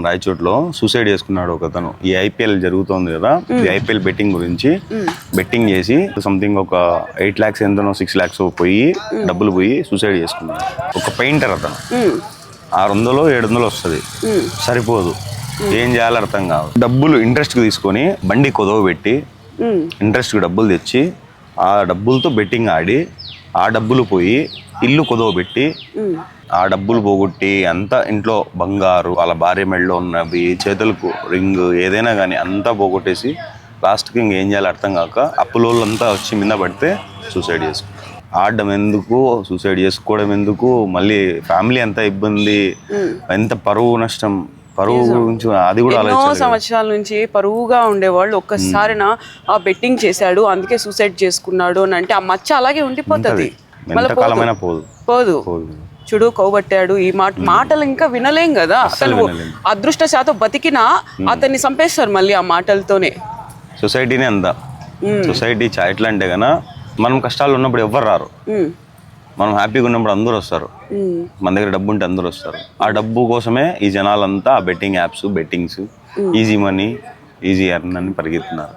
రాయచోట్లో suicide చేసుకున్నాడు ఒకతను. ఈ ఐపీఎల్ జరుగుతోంది కదా, ఈ ఐపీఎల్ బెట్టింగ్ గురించి బెట్టింగ్ చేసి సంథింగ్ ఒక 8 lakhs ఎంతనో 6 lakhs పోయి డబ్బులు పోయి సూసైడ్ చేసుకున్నాడు. ఒక పెయింటర్ అతను. 600-700 వస్తుంది, సరిపోదు. ఏం చేయాలో అర్థం కాదు. డబ్బులు ఇంట్రెస్ట్కి తీసుకొని బండి కొదవ పెట్టి ఇంట్రెస్ట్కి డబ్బులు తెచ్చి ఆ డబ్బులతో బెట్టింగ్ ఆడి ఆ డబ్బులు పోయి ఇల్లు కొదవ పెట్టి ఆ డబ్బులు పోగొట్టి అంతా ఇంట్లో బంగారు, వాళ్ళ భార్య మెడలో ఉన్నవి, చేతులకు రింగ్, ఏదైనా కానీ అంతా పోగొట్టేసి లాస్ట్కి ఇంకేం చేయాలో అర్థం కాక అప్పులోళ్ళంతా వచ్చి మీద పడితే సూసైడ్ చేసుకున్నారు. ఆడడం ఎందుకు, సూసైడ్ చేసుకోవడం ఎందుకు, మళ్ళీ ఫ్యామిలీ అంతా ఇబ్బంది, ఎంత పరువు నష్టం, పరువు గురించి అది కూడా ఎన్నో సంవత్సరాల నుంచి పరువుగా ఉండేవాళ్ళు ఒక్కసారిన ఆ బెట్టింగ్ చేశాడు అందుకే సూసైడ్ చేసుకున్నాడు అని అంటే ఆ మచ్చ అలాగే ఉండిపోతుంది. ఎంతకాలమైనా పోదు. చూడు కోబట్టాడు, ఈ మాటలు ఇంకా వినలేం కదా. అసలు అదృష్ట శాతం బతికినా అతన్ని చంపేస్తారు మళ్ళీ ఆ మాటలతోనే. సొసైటీనే అంతా. సొసైటీ ఎట్లా అంటే కన్నా మనం కష్టాలు ఉన్నప్పుడు ఎవ్వరు రారు, మనం హ్యాపీగా ఉన్నప్పుడు అందరూ వస్తారు. మన దగ్గర డబ్బు ఉంటే అందరూ వస్తారు. ఆ డబ్బు కోసమే ఈ జనాలంతా ఆ betting apps, bettings, easy money, easy earn అని పరిగెత్తున్నారు.